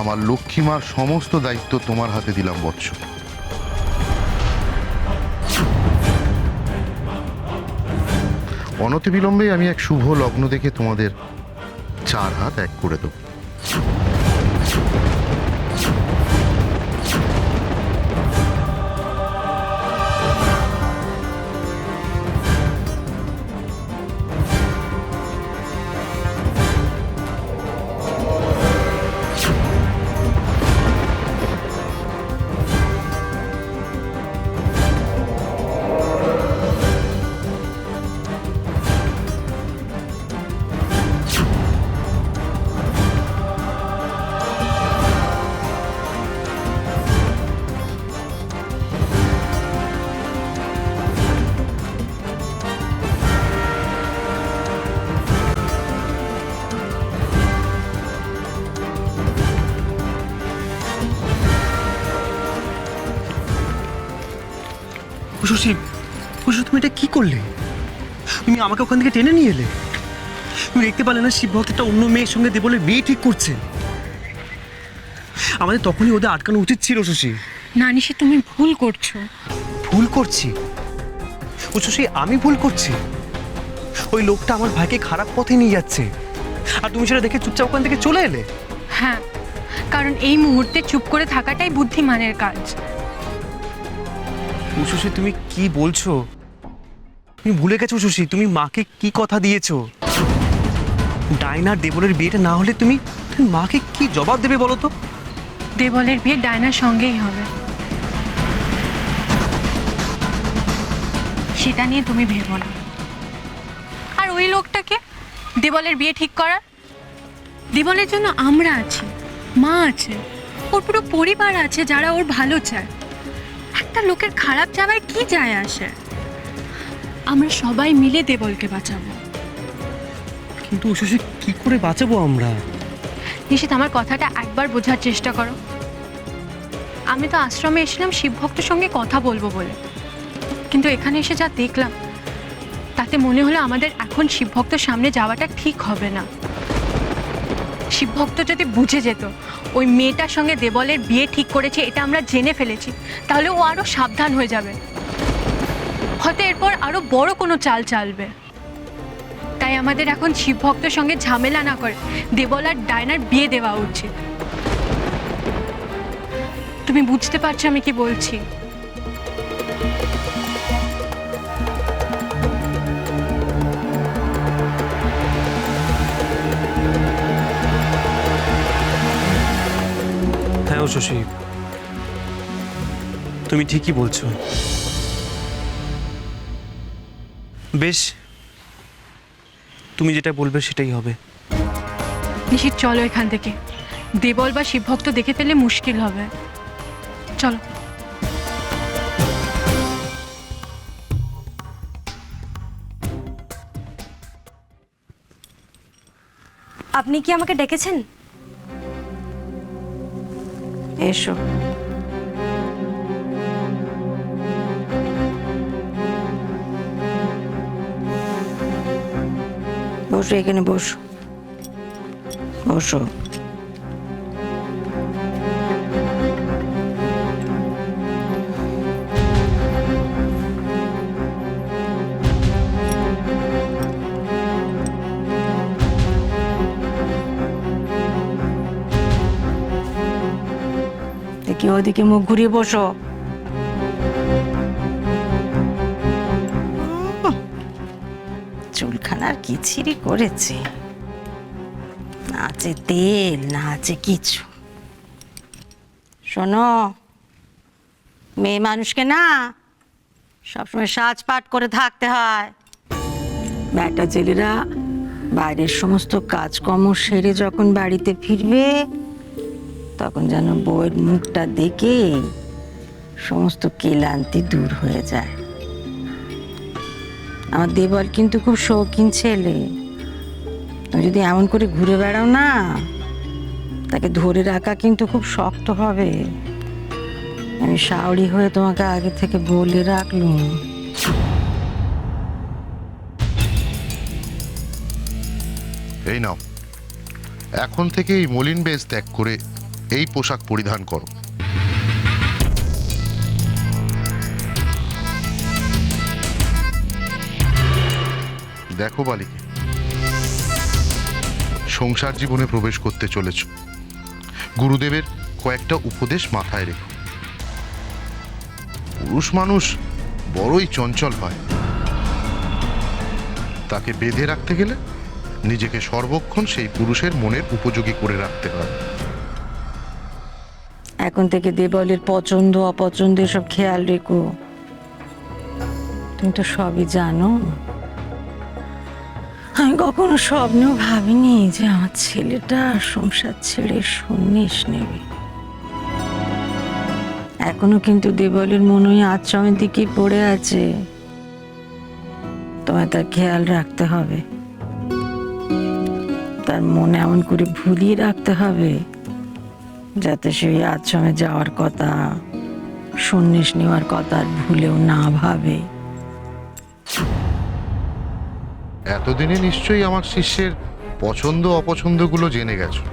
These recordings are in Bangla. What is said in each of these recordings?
আমার লক্ষ্মীমার সমস্ত দায়িত্ব তোমার হাতে দিলাম বৎস। অনতিবিলম্বে আমি এক শুভ লগ্ন দেখে তোমাদের 4 হাত এক করে দেবো। খুশি, খুশি, তুমি এটা কি করলে? তুমি আমাকে ওখান থেকে টেনে নিয়ে এলে। তুমি দেখতে পারলে না শিব ভক্তটা অন্য মেয়ের সঙ্গে দেবলের বিয়ে ঠিক করছে? আমাদের তখনই ওদের আটকানো উচিত ছিল শশী। না নিশি, তুমি ভুল করছো। ভুল করছি? ও শশী, আমি ভুল করছি? ওই লোকটা আমার ভাইকে খারাপ পথে নিয়ে যাচ্ছে, আর তুমি সেটা দেখে চুপচাপ ওখান থেকে চলে এলে। হ্যাঁ, কারণ এই মুহূর্তে চুপ করে থাকাটাই বুদ্ধিমানের কাজ। শশী, তুমি কি বলছো? তুমি ভুলে গেছো শশী, তুমি মাকে কি কথা দিয়েছো? ডায়নার দেবলের বিয়েটা না হলে তুমি মাকে কি জবাব দেবে বলো তো? দেবলের বিয়ে ডায়নার সঙ্গেই হবে, সেটা নিয়ে তুমি ভেবো না। আর ওই লোকটাকে দেবলের বিয়ে ঠিক করার, দেবলের জন্য আমরা আছি, মা আছে, ওর পুরো পরিবার আছে যারা ওর ভালো চায়। একটা লোকের খারাপ যাওয়ায় কি যায় আসে? আমরা সবাই মিলে দেবলকে বাঁচাবো। কিন্তু শশী, কি করে বাঁচাবো আমরা? নিশিত, আমার কথাটা একবার বোঝার চেষ্টা করো। আমি তো আশ্রমে এসেছিলাম শিবভক্তের সঙ্গে কথা বলবো বলে, কিন্তু এখানে এসে যা দেখলাম তাতে মনে হলো আমাদের এখন শিবভক্তের সামনে যাওয়াটা ঠিক হবে না। শিবভক্ত যদি বুঝে যেত ওই মেয়েটার সঙ্গে দেবলের বিয়ে ঠিক করেছে, এটা আমরা জেনে ফেলেছি, তাহলে ও আরো সাবধান হয়ে যাবে, হয়তো এরপর আরো বড় কোনো চাল চালবে। তাই আমাদের এখন শিবভক্তের সঙ্গে ঝামেলা না করে দেবল আর ডায়নার বিয়ে দেওয়া উচিত। তুমি বুঝতে পারছো আমি কি বলছি? হ্যাঁ শশী, তুমি ঠিকই বলছো। বেশ, তুমি যেটা বলবে সেটাই হবে। নিশিত, চলো এখান থেকে, দেবল বা শিবভক্ত দেখে ফেললে মুশকিল হবে। চলো। আপনি কি আমাকে ডেকেছেন? এসো। বসো, এখানে বসো, বসো। দেখি ওদিকে মুখ ঘুরিয়ে বসো। চুলখানার কি ছিঁড়ি করেছে, না আছে তেল, না আছে কিছু। শোনো, মেয়ে মানুষকে না সবসময় সাজপাট করে থাকতে হয়। বেটা ছেলেরা বাইরের সমস্ত কাজকর্ম সেরে যখন বাড়িতে ফিরবে, তখন যেন বউয়ের মুখটা দেখে সমস্ত ক্লান্তি দূর হয়ে যায়। আমার দেবল কিন্তু খুব শৌখিন ছেলে, তুমি যদি এমন করে ঘুরে বেড়াও না, তাকে ধরে রাখা কিন্তু খুব শক্ত হবে। আমি শাওরি হয়ে তোমাকে আগে থেকে বলে রাখলুম। এই নাও, এখন থেকে এই মলিন বেশ ত্যাগ করে এই পোশাক পরিধান করো। দেখো বালিকে, সংসার জীবনে প্রবেশ করতে চলেছ। গুরুদেবের কয়েকটা উপদেশ মাথায় রেখো। পুরুষ মানুষ বড়ই চঞ্চল হয়। তাকে বেঁধে রাখতে গেলে নিজেকে সর্বক্ষণ সেই পুরুষের মনের উপযোগী করে রাখতে হয়। এখন থেকে দেবলের পছন্দ অপছন্দ সব খেয়াল রেখো। তুমি তো সবই জানো। আমি কখনো স্বপ্নেও ভাবিনি যে আমার ছেলেটা সংসার ছেড়ে সন্ন্যাস নেবে। এখনো কিন্তু দেবলের মনে হয় আশ্রমের দিকে পড়ে আছে। তোমায় তার খেয়াল রাখতে হবে, তার মনে এমন করে ভুলিয়ে রাখতে হবে যাতে সেই আশ্রমে যাওয়ার কথা, সন্ন্যাস নেওয়ার কথা আর ভুলেও না ভাবে। এতদিনে নিশ্চয়ই আমার শিষ্যের পছন্দ অপছন্দগুলো জেনে গেছো।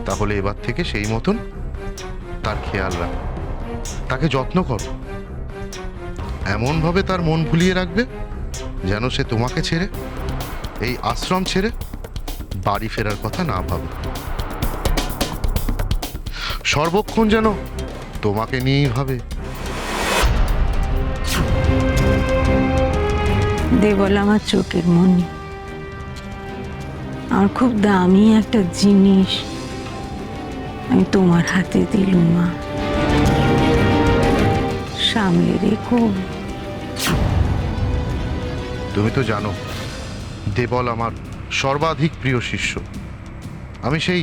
তাহলে এবার থেকে সেই মতন তার খেয়াল রাখো, তাকে যত্ন করো। এমনভাবে তার মন ভুলিয়ে রাখবে যেন সে তোমাকে ছেড়ে, এই আশ্রম ছেড়ে বাড়ি ফেরার কথা না ভাবে। সর্বক্ষণ যেন তোমাকে নিয়েই ভাবে। দেবল আমার চোখের মনি, আমার খুব দামি একটা জিনিস আমি তোমার হাতে দিলুম মা, সামলে রেখো। তুমি তো জানো দেবল আমার সর্বাধিক প্রিয় শিষ্য। আমি সেই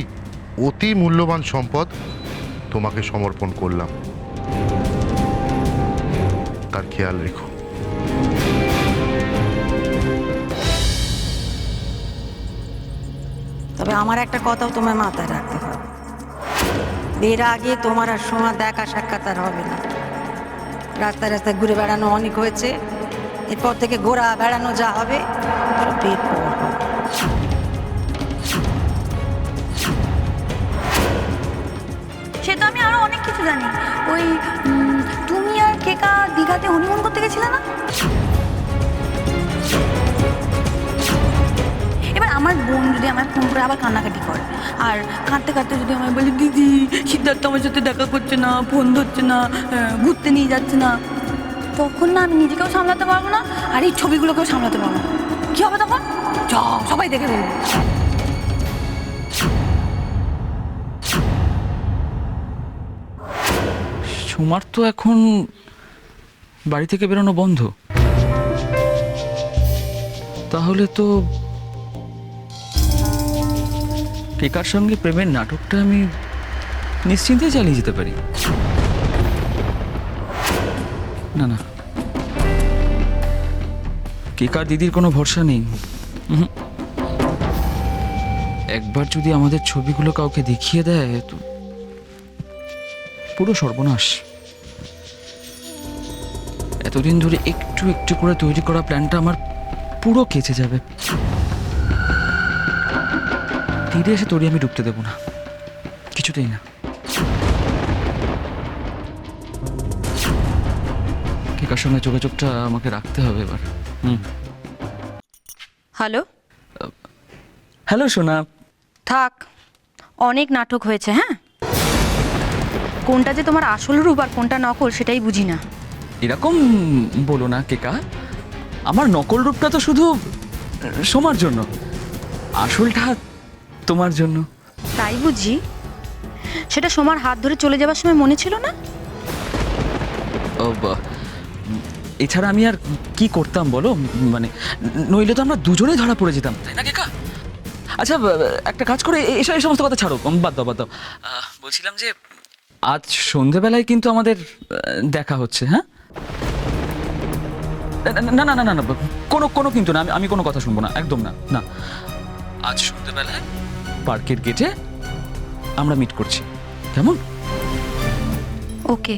অতি মূল্যবান সম্পদ তোমাকে সমর্পণ করলাম। তার খেয়াল রেখো। তবে আমার একটা কথাও তোমার মাথায় রাখতে হবে, এর আগে তোমার আর সময় দেখা সাক্ষাৎ আর হবে না। রাস্তায় রাস্তায় ঘুরে বেড়ানো অনেক হয়েছে, এরপর থেকে ঘোরা বেড়ানো যা হবে সব এরপর হবে। সে তো আমি আরো অনেক কিছু জানি। ওই তুমি আর কেকা দীঘাতে হনিমুন করতে গেছিলে না? এবার আমার বোন যদি আমার ফোন করে আবার কান্নাকাটি করে, আর কাঁদতে কাঁদতে যদি আমায় বলে দিদি সিদ্ধার্থ আমার সাথে দেখা করছে না, ফোন ধরছে না, ঘুরতে নিয়ে যাচ্ছে না, তখন না আমি নিজেকেও সামলাতে পারবো না, আর এই ছবিগুলোকেও সামলাতে পারবো না। কি হবে তখন? সবাই দেখে ফেলবে। সোমার তো এখন বাড়ি থেকে বেরোনো বন্ধ, তাহলে তো কেকার সঙ্গে প্রেমের নাটকটা আমি নিশ্চিন্তে চালিয়ে যেতে পারি। না না, কেকার দিদির কোনো ভরসা নেই। একবার যদি আমাদের ছবিগুলো কাউকে দেখিয়ে দেয় তো পুরো সর্বনাশ। এতদিন ধরে একটু একটু করে তৈরি করা প্ল্যানটা আমার পুরো কেচে যাবে। তীরে এসে তৈরি আমি ডুবতে দেবো না, কিছুতেই না। কেকার সঙ্গে যোগাযোগটা আমাকে রাখতে হবে এবার। হ্যালো, হ্যালো সোনা। থাক, অনেক নাটক হয়েছে। হ্যাঁ, কোনটা যে তোমার আসল রূপ আর কোনটা নকল সেটাই বুঝি না। এরকম বলো না কেকা, আমার নকল রূপটা তো শুধু সোমার জন্য, আসলটা তোমার জন্য। তাই বুঝি? সেটা সোমার হাত ধরে চলে যাবার সময় মনে ছিল না? এছাড়া আমি আর কি করতাম বলো, মানে নইলে তো আমরা দুজনেই ধরা পড়ে যেতাম, তাই না কেকা? আচ্ছা একটা কাজ করে এই সমস্ত কথা ছাড়ো, বাদ দাও। বলছিলাম যে আজ সন্ধেবেলায় কিন্তু আমাদের দেখা হচ্ছে। হ্যাঁ, না না না না না, কোনো কিন্তু না, আমি কোনো কথা শুনবো না, একদম না। না, আজ সন্ধেবেলায় পার্কের গেটে আমরা মিট করছি, কেমন? ওকে।